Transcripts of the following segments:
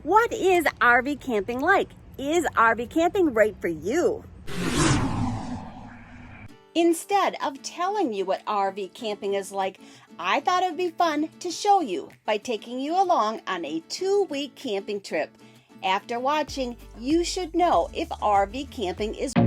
What is RV camping like? Is RV camping right for you? Instead of telling you what RV camping is like, I thought it would be fun to show you by taking you along on a 2-week camping trip. After watching, you should know if RV camping is a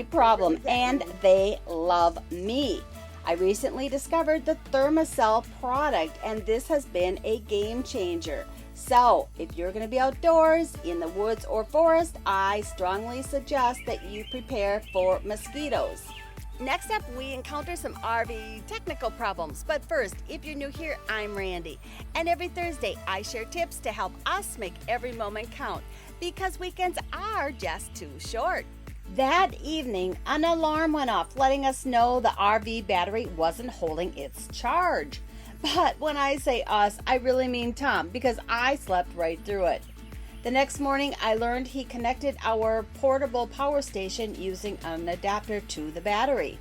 problem, and they love me. I recently discovered the Thermacell product, and this has been a game changer. So if you're going to be outdoors in the woods or forest, I strongly suggest that you prepare for mosquitoes. Next up, we encounter some RV technical problems. But first, if you're new here, I'm Randy. And every Thursday, I share tips to help us make every moment count, because weekends are just too short. That evening, an alarm went off, letting us know the RV battery wasn't holding its charge. But when I say us, I really mean Tom, because I slept right through it. The next morning, I learned he connected our portable power station using an adapter to the battery.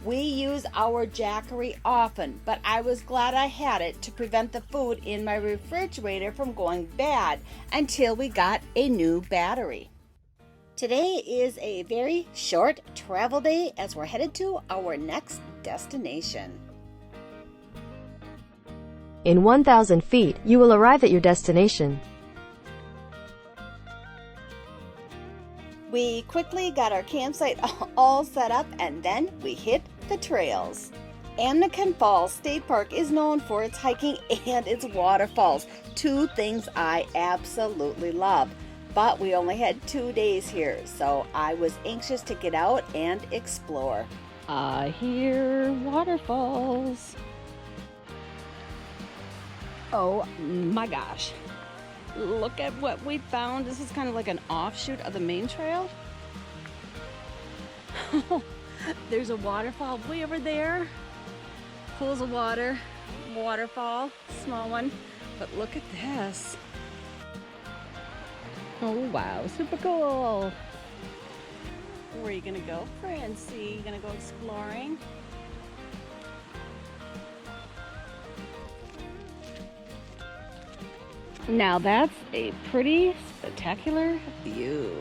We use our Jackery often, but I was glad I had it to prevent the food in my refrigerator from going bad until we got a new battery. Today is a very short travel day as we're headed to our next destination. In 1,000 feet, you will arrive at your destination. We quickly got our campsite all set up, and then we hit the trails. Amnacan Falls State Park is known for its hiking and its waterfalls, two things I absolutely love. But we only had 2 days here, so I was anxious to get out and explore. I hear waterfalls. Oh my gosh. Look at what we found. This is kind of like an offshoot of the main trail. There's a waterfall way over there. Pools of water, waterfall, small one. But look at this. Oh wow, super cool. Where are you gonna go, Francie? You gonna go exploring? Now that's a pretty spectacular view.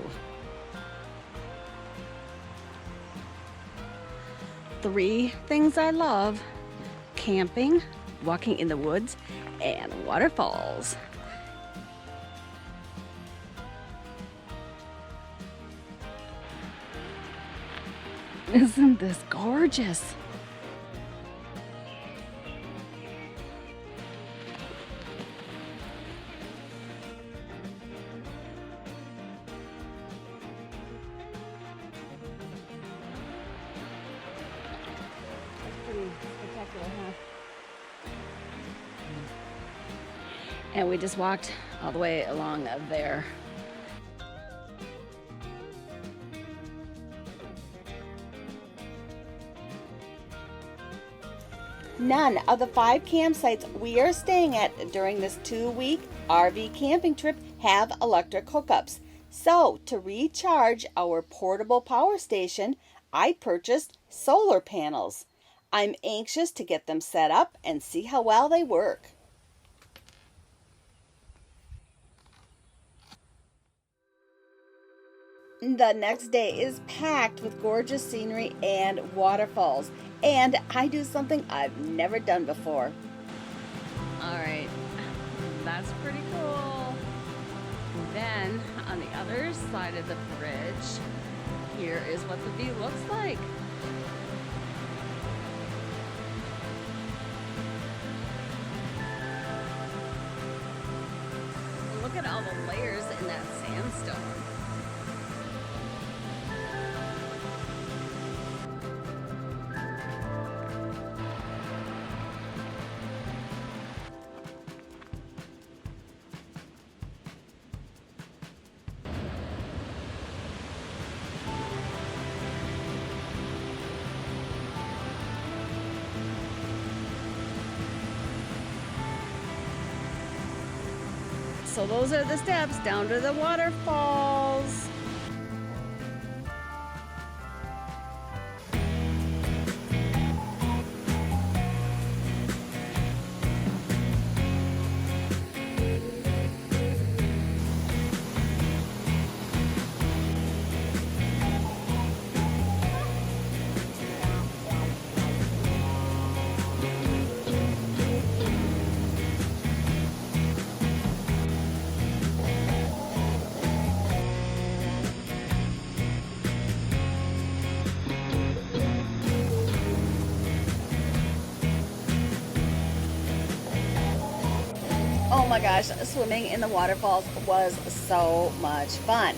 3 things I love: camping, walking in the woods, and waterfalls. Isn't this gorgeous? Pretty spectacular, huh? And we just walked all the way along there. None of the 5 campsites we are staying at during this 2-week RV camping trip have electric hookups. So, to recharge our portable power station, I purchased solar panels. I'm anxious to get them set up and see how well they work. The next day is packed with gorgeous scenery and waterfalls, and I do something I've never done before. All right, that's pretty cool. Then on the other side of the bridge, here is what the view looks like. Look at all the layers in that sandstone. So those are the steps down to the waterfalls. Oh my gosh, swimming in the waterfalls was so much fun.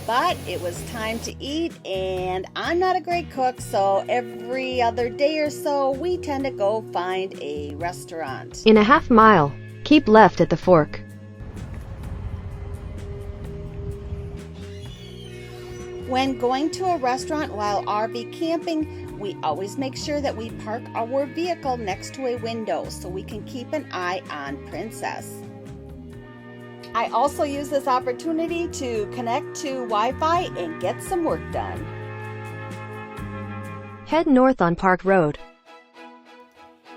But it was time to eat, and I'm not a great cook, so every other day or so we tend to go find a restaurant. In a half mile, keep left at the fork. When going to a restaurant while RV camping, we always make sure that we park our vehicle next to a window so we can keep an eye on Princess. I also use this opportunity to connect to Wi-Fi and get some work done. Head north on Park Road.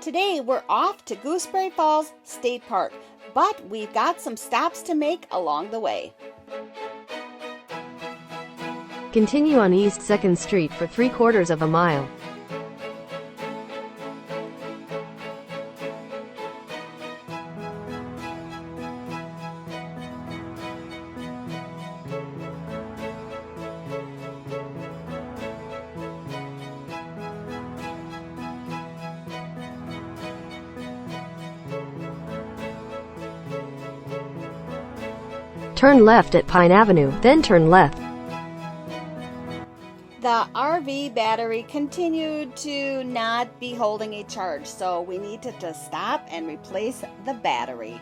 Today we're off to Gooseberry Falls State Park, but we've got some stops to make along the way. Continue on East 2nd Street for 3/4 of a mile. Turn left at Pine Avenue, then turn left. The RV battery continued to not be holding a charge, so we needed to stop and replace the battery.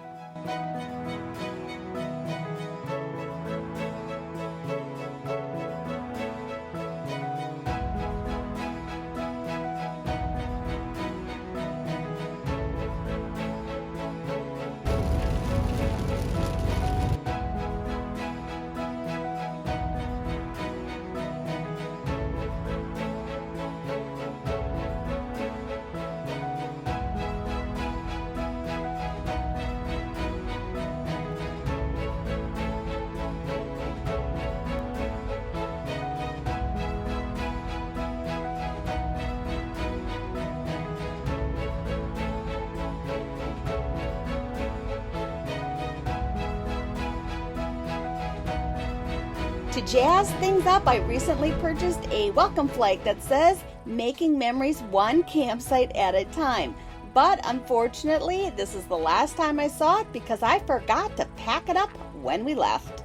To jazz things up, I recently purchased a welcome flag that says, "Making memories one campsite at a time." But unfortunately, this is the last time I saw it because I forgot to pack it up when we left.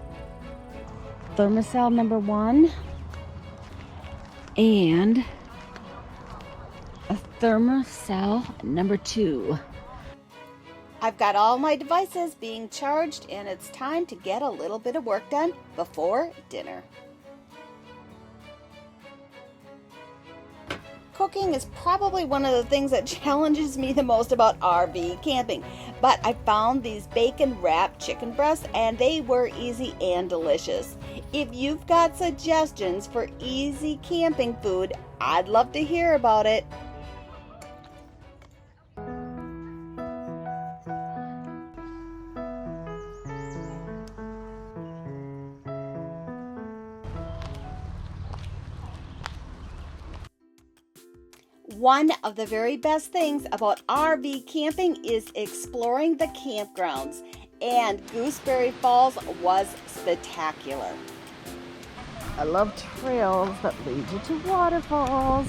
Thermocell number 1 and a thermocell number 2. I've got all my devices being charged and it's time to get a little bit of work done before dinner. Cooking is probably one of the things that challenges me the most about RV camping, but I found these bacon wrapped chicken breasts and they were easy and delicious. If you've got suggestions for easy camping food, I'd love to hear about it. One of the very best things about RV camping is exploring the campgrounds, and Gooseberry Falls was spectacular. I love trails that lead you to waterfalls.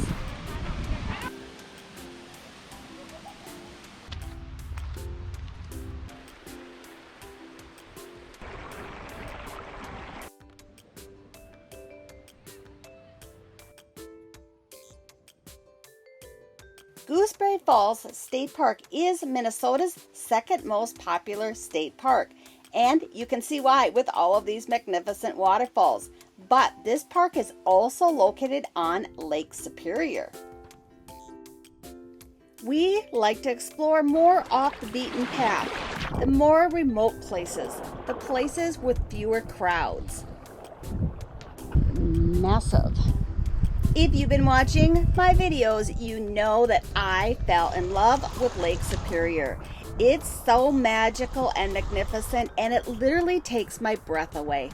Gooseberry Falls State Park is Minnesota's second most popular state park, and you can see why with all of these magnificent waterfalls. But this park is also located on Lake Superior. We like to explore more off the beaten path, the more remote places, the places with fewer crowds. Massive. If you've been watching my videos, you know that I fell in love with Lake Superior. It's so magical and magnificent, and it literally takes my breath away.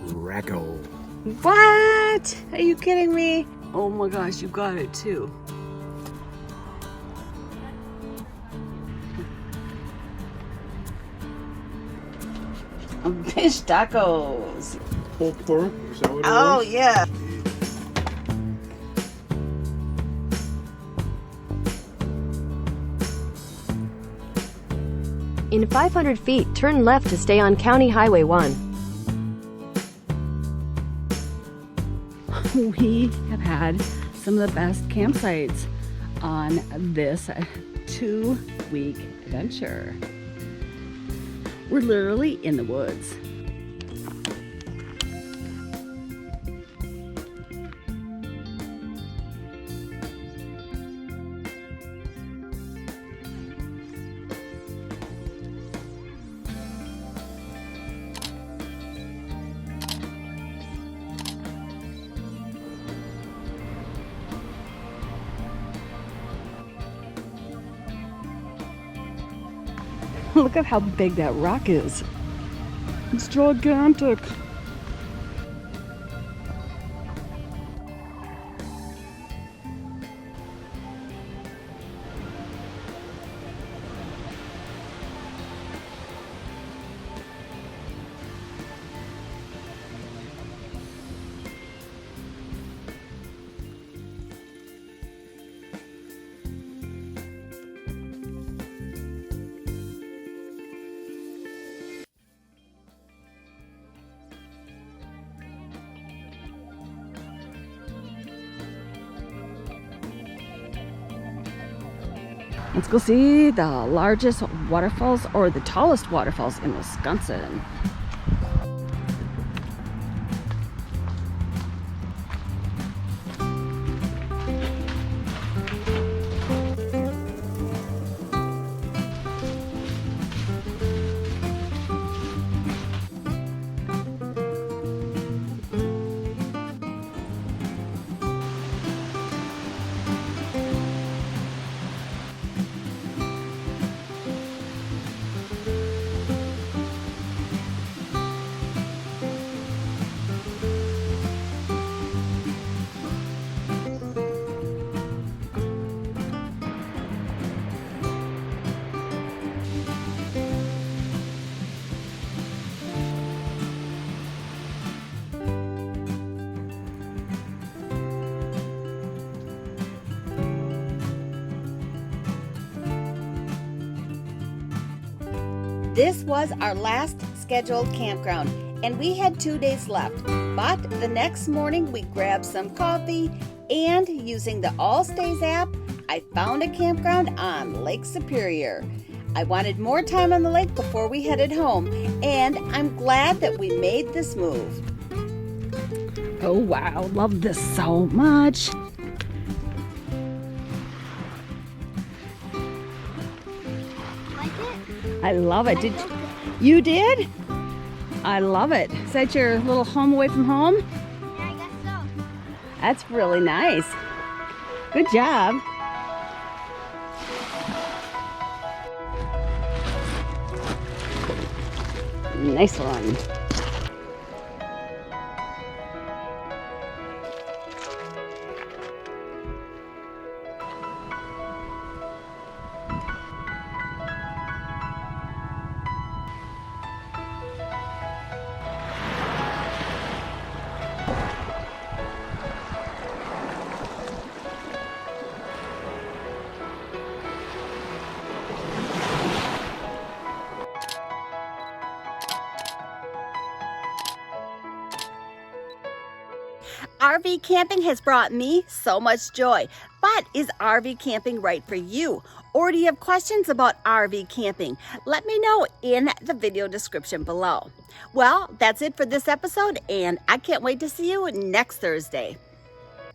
Racco. What? Are you kidding me? Oh my gosh, you got it too. Fish tacos. Pulled pork, is that what it Oh was? yeah. In 500 feet, turn left to stay on County Highway 1. We have had some of the best campsites on this 2-week adventure. We're literally in the woods. Look at how big that rock is. It's gigantic. Let's go see the largest waterfalls or the tallest waterfalls in Wisconsin. This was our last scheduled campground, and we had 2 days left. But the next morning we grabbed some coffee, and using the All Stays app, I found a campground on Lake Superior. I wanted more time on the lake before we headed home, and I'm glad that we made this move. Oh wow, love this so much. I love it. You did? I love it. Is that your little home away from home? Yeah, I guess so. That's really nice. Good job. Nice one. RV camping has brought me so much joy, but is RV camping right for you? Or do you have questions about RV camping? Let me know in the video description below. Well, that's it for this episode, and I can't wait to see you next Thursday.